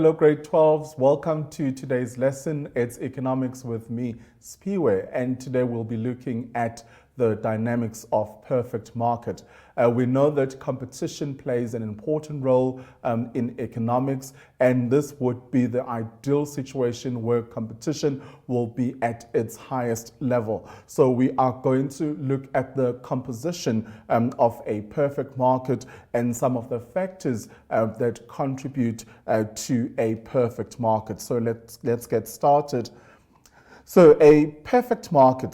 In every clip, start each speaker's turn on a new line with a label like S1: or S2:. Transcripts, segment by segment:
S1: Hello, grade 12s. Welcome to today's lesson. It's economics with me, Spiwe, and today we'll be looking at the dynamics of perfect market. We know that competition plays an important role in economics, and this would be the ideal situation where competition will be at its highest level. So we are going to look at the composition of a perfect market and some of the factors that contribute to a perfect market. So let's get started. So a perfect market,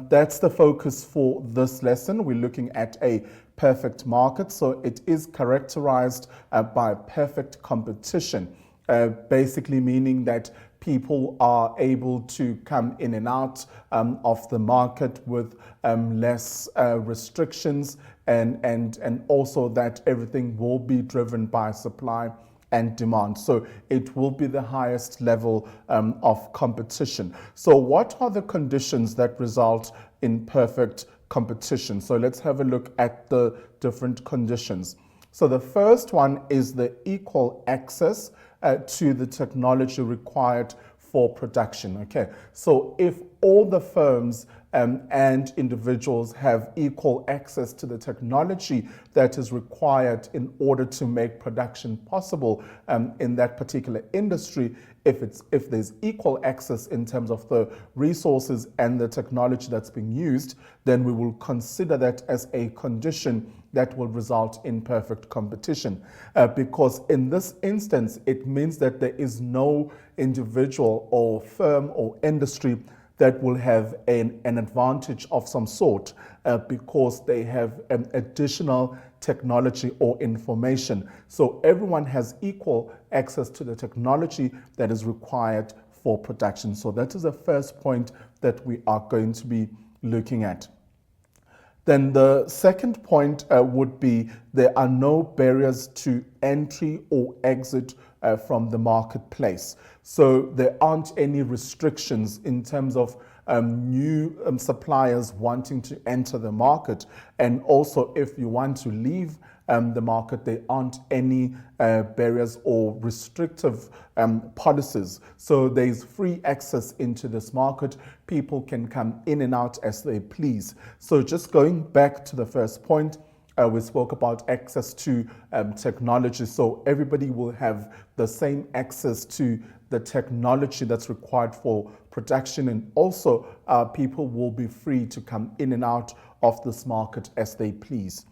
S1: that's the focus for this lesson. We're looking at a perfect market. So it is characterized by perfect competition, basically meaning that people are able to come in and out of the market with less restrictions and also that everything will be driven by supply and demand. So it will be the highest level of competition. So what are the conditions that result in perfect competition? So let's have a look at the different conditions. So the first one is the equal access to the technology required for production. Okay, so if all the firms and individuals have equal access to the technology that is required in order to make production possible in that particular industry, if there's equal access in terms of the resources and the technology that's being used, then we will consider that as a condition that will result in perfect competition. Because in this instance, it means that there is no individual or firm or industry that will have an advantage of some sort because they have additional technology or information. So everyone has equal access to the technology that is required for production. So that is the first point that we are going to be looking at. Then the second point would be there are no barriers to entry or exit from the marketplace. So there aren't any restrictions in terms of new suppliers wanting to enter the market. And also if you want to leave the market, there aren't any barriers or restrictive policies. So there's free access into this market. People can come in and out as they please. So just going back to the first point, we spoke about access to technology. So everybody will have the same access to the technology that's required for production, and also people will be free to come in and out of this market as they please.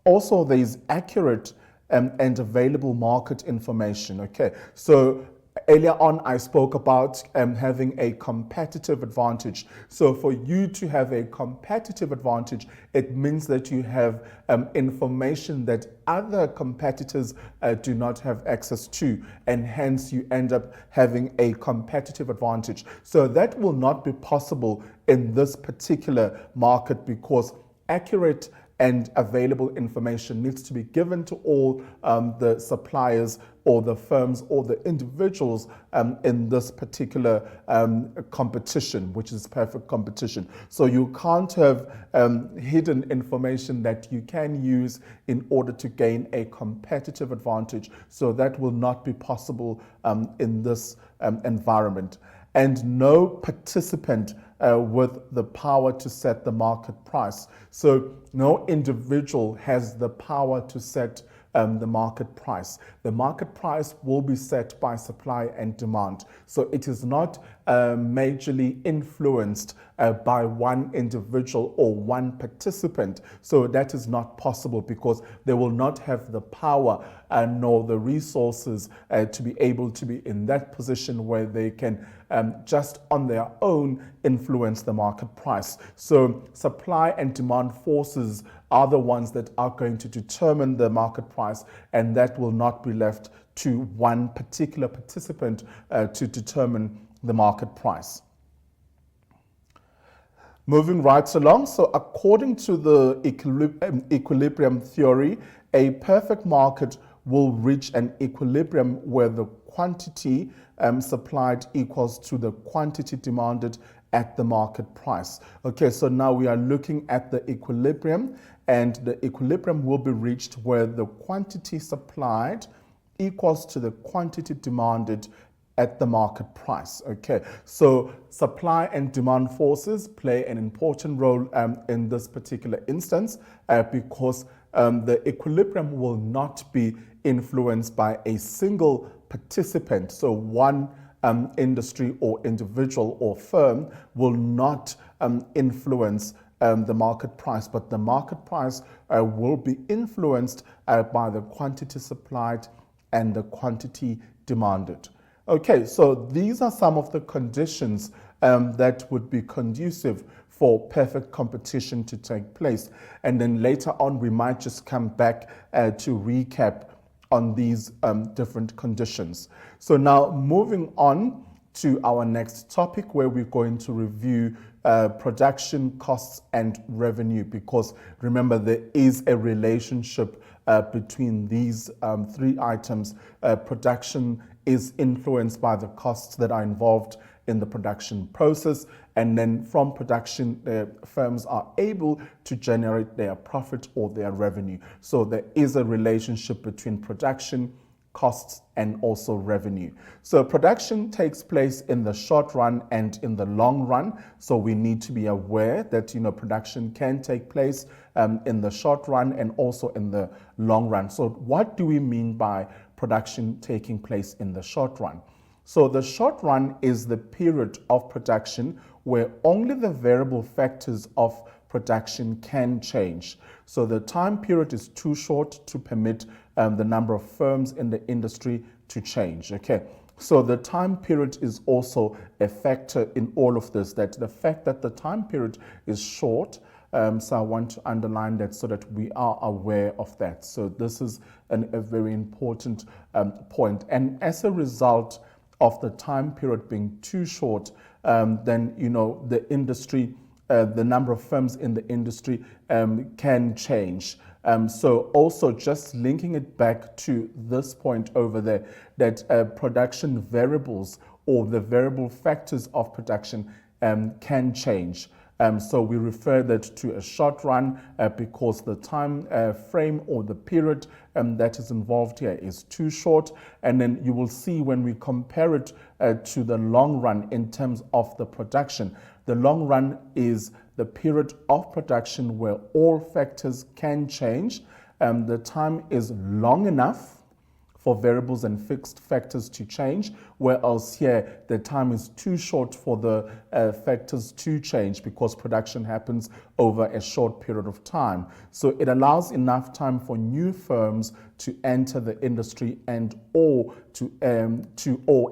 S1: Also, there is accurate and available market information. Okay, so earlier on I spoke about having a competitive advantage. So for you to have a competitive advantage, it means that you have information that other competitors do not have access to, and hence you end up having a competitive advantage. So that will not be possible in this particular market because accurate and available information needs to be given to all the suppliers or the firms or the individuals in this particular competition, which is perfect competition. So you can't have hidden information that you can use in order to gain a competitive advantage. So that will not be possible in this environment. And no participant with the power to set the market price. So no individual has the power to set the market price. The market price will be set by supply and demand. So it is not majorly influenced by one individual or one participant. So that is not possible because they will not have the power nor the resources to be able to be in that position where they can just on their own influence the market price. So supply and demand forces are the ones that are going to determine the market price, and that will not be left to one particular participant to determine the market price. Moving right along, so according to the equilibrium theory, a perfect market will reach an equilibrium where the quantity supplied equals to the quantity demanded at the market price. Okay, so now we are looking at the equilibrium, and the equilibrium will be reached where the quantity supplied equals to the quantity demanded at the market price. Okay, so supply and demand forces play an important role in this particular instance because the equilibrium will not be influenced by a single participant. So one industry or individual or firm will not influence the market price, but the market price will be influenced by the quantity supplied and the quantity demanded. Okay, so these are some of the conditions that would be conducive for perfect competition to take place. And then later on, we might just come back to recap on these different conditions. So now moving on to our next topic, where we're going to review production costs and revenue, because remember, there is a relationship between these three items. Production is influenced by the costs that are involved in the production process, and then from production, firms are able to generate their profit or their revenue. So there is a relationship between production, costs, and also revenue. So production takes place in the short run and in the long run. So we need to be aware that production can take place in the short run and also in the long run. So what do we mean by production taking place in the short run? So the short run is the period of production where only the variable factors of production can change. So the time period is too short to permit the number of firms in the industry to change. Okay, so the time period is also a factor in all of this, that the fact that the time period is short. So I want to underline that so that we are aware of that. So this is a very important point. And as a result of the time period being too short, then the industry, the number of firms in the industry can change. So also just linking it back to this point over there, that production variables or the variable factors of production can change. So we refer that to a short run because the time frame or the period that is involved here is too short. And then you will see when we compare it to the long run in terms of the production. The long run is the period of production where all factors can change. The time is long enough for variables and fixed factors to change, whereas here the time is too short for the factors to change because production happens over a short period of time. So it allows enough time for new firms to enter the industry and or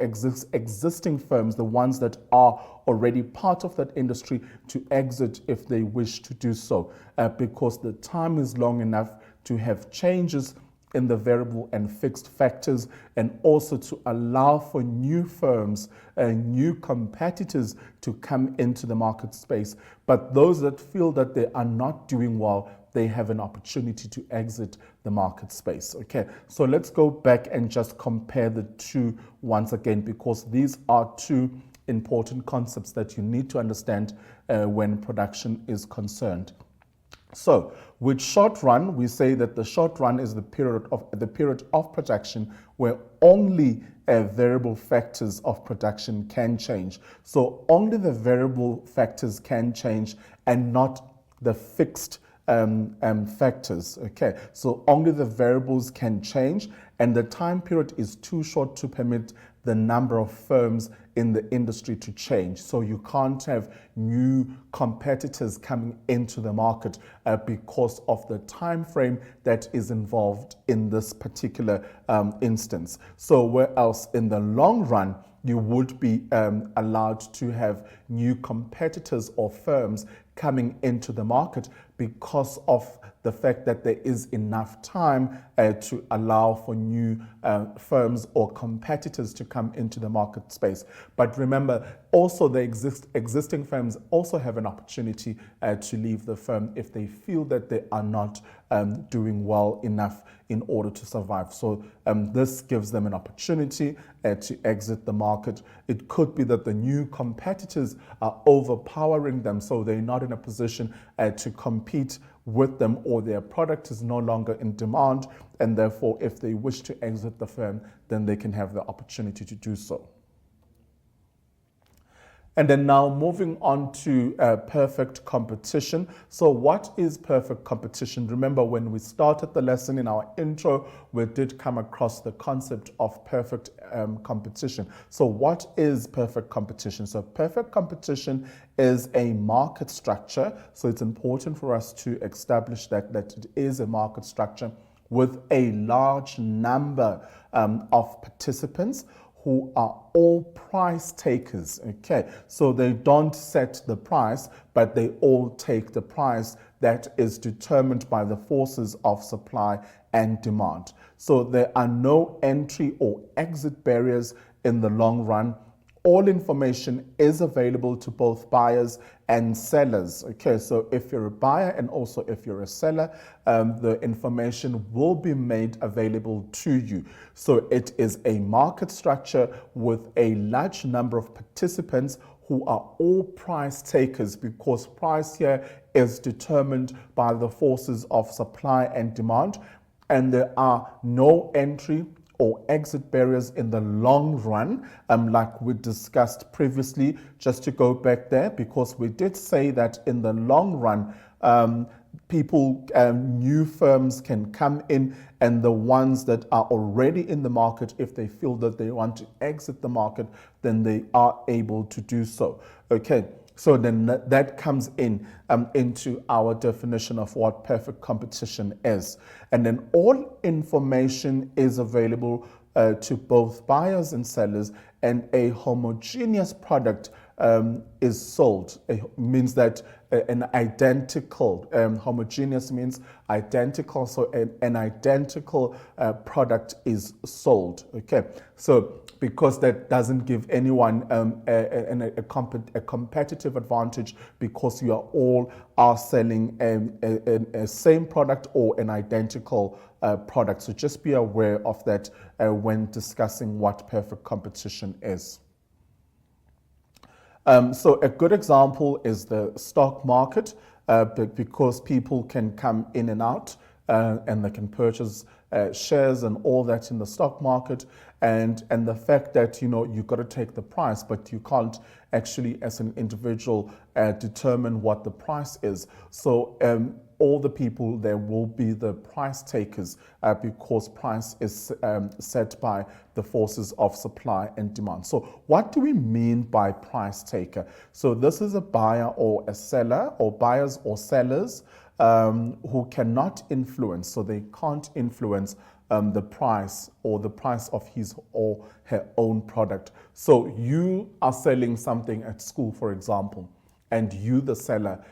S1: existing firms, the ones that are already part of that industry, to exit if they wish to do so, because the time is long enough to have changes in the variable and fixed factors, and also to allow for new firms and new competitors to come into the market space. But those that feel that they are not doing well, they have an opportunity to exit the market space. Okay, so let's go back and just compare the two once again, because these are two important concepts that you need to understand when production is concerned. So with short run, we say that the short run is the period of production where only variable factors of production can change. So only the variable factors can change and not the fixed factors. Okay, so only the variables can change, and the time period is too short to permit the number of firms in the industry to change. So you can't have new competitors coming into the market because of the time frame that is involved in this particular instance. So whereas in the long run, you would be allowed to have new competitors or firms coming into the market because of the fact that there is enough time to allow for new firms or competitors to come into the market space. But remember, also the existing firms also have an opportunity to leave the firm if they feel that they are not doing well enough in order to survive. So this gives them an opportunity to exit the market. It could be that the new competitors are overpowering them, so they're not in a position to compete with them, or their product is no longer in demand, and therefore if they wish to exit the firm, then they can have the opportunity to do so. And then now moving on to perfect competition. So what is perfect competition? Remember, when we started the lesson in our intro, we did come across the concept of perfect competition. So what is perfect competition? So perfect competition is a market structure. So it's important for us to establish that it is a market structure with a large number of participants who are all price takers, okay? So they don't set the price, but they all take the price that is determined by the forces of supply and demand. So there are no entry or exit barriers in the long run. All information is available to both buyers and sellers. Okay, so if you're a buyer and also if you're a seller, the information will be made available to you. So it is a market structure with a large number of participants who are all price takers, because price here is determined by the forces of supply and demand, and there are no entry or exit barriers in the long run, like we discussed previously. Just to go back there, because we did say that in the long run, new firms can come in, and the ones that are already in the market, if they feel that they want to exit the market, then they are able to do so. Okay. So then that comes into our definition of what perfect competition is. And then all information is available to both buyers and sellers, and a homogeneous product is sold. It means that an identical, homogeneous means identical, so an identical product is sold. Okay, so because that doesn't give anyone a competitive advantage, because you are all selling a same product or an identical product. So just be aware of that when discussing what perfect competition is. So a good example is the stock market, because people can come in and out, and they can purchase shares and all that in the stock market, and the fact that you've got to take the price, but you can't actually as an individual determine what the price is. So all the people there will be the price takers, because price is set by the forces of supply and demand. So what do we mean by price taker? So this is a buyer or a seller, or buyers or sellers who cannot influence, so they can't influence the price or the price of his or her own product. So you are selling something at school, for example, and you, the seller,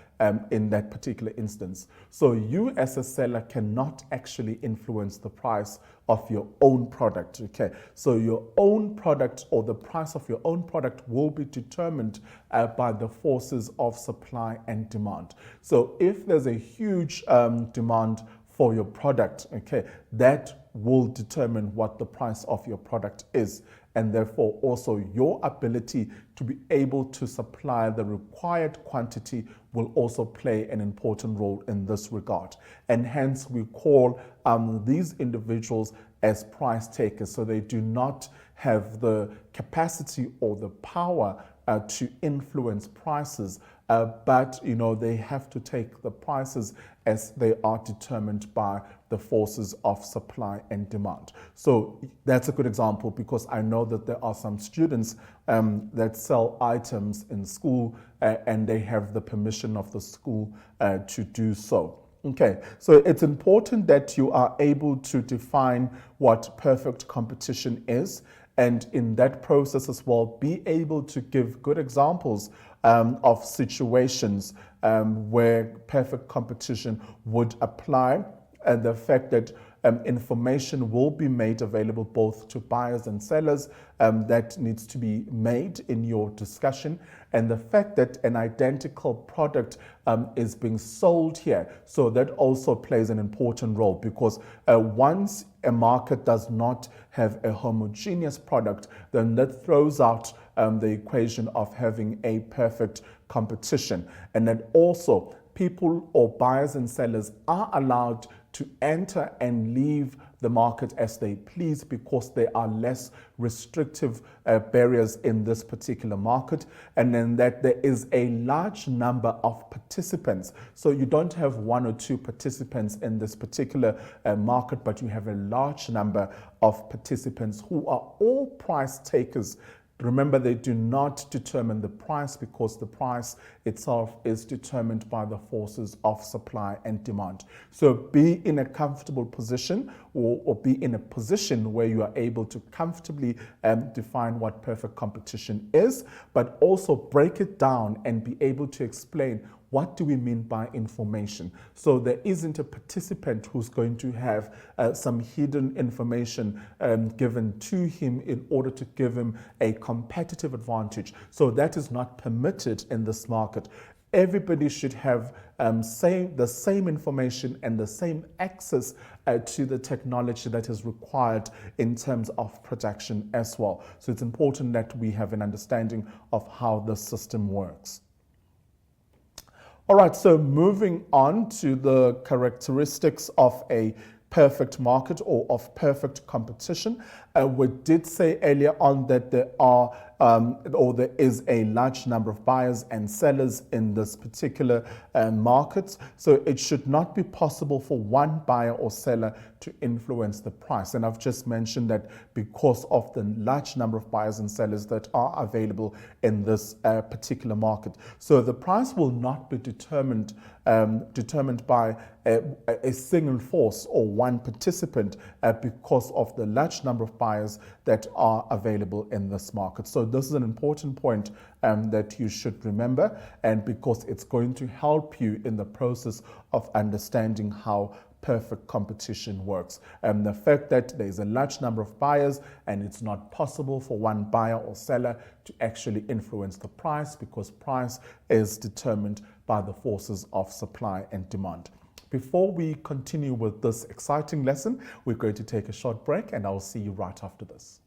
S1: in that particular instance. So you as a seller cannot actually influence the price of your own product, okay? So your own product, or the price of your own product, will be determined by the forces of supply and demand. So if there's a huge demand for your product, okay, that will determine what the price of your product is, and therefore also your ability to be able to supply the required quantity will also play an important role in this regard. And hence we call these individuals as price takers. So they do not have the capacity or the power to influence prices, but they have to take the prices as they are determined by the forces of supply and demand. So that's a good example, because I know that there are some students that sell items in school, and they have the permission of the school to do so. Okay, so it's important that you are able to define what perfect competition is, and in that process as well, be able to give good examples of situations where perfect competition would apply, and the fact that information will be made available both to buyers and sellers that needs to be made in your discussion, and the fact that an identical product is being sold here. So that also plays an important role, because once a market does not have a homogeneous product, then that throws out the equation of having a perfect competition. And then also people or buyers and sellers are allowed to enter and leave the market as they please because there are less restrictive barriers in this particular market, and then that there is a large number of participants. So you don't have one or two participants in this particular market, but you have a large number of participants who are all price takers. Remember, they do not determine the price because the price itself is determined by the forces of supply and demand. So be in a comfortable position or be in a position where you are able to comfortably define what perfect competition is, but also break it down and be able to explain what do we mean by information. So there isn't a participant who's going to have some hidden information given to him in order to give him a competitive advantage. So that is not permitted in this market. Everybody should have the same information and the same access to the technology that is required in terms of production as well. So it's important that we have an understanding of how the system works. All right, so moving on to the characteristics of a perfect market or of perfect competition. We did say earlier on that there is a large number of buyers and sellers in this particular market. So it should not be possible for one buyer or seller to influence the price. And I've just mentioned that because of the large number of buyers and sellers that are available in this particular market. So the price will not be determined by a single force or one participant because of the large number of buyers that are available in this market. So this is an important point that you should remember, and because it's going to help you in the process of understanding how perfect competition works. The fact that there is a large number of buyers and it's not possible for one buyer or seller to actually influence the price because price is determined by the forces of supply and demand. Before we continue with this exciting lesson, we're going to take a short break and I'll see you right after this.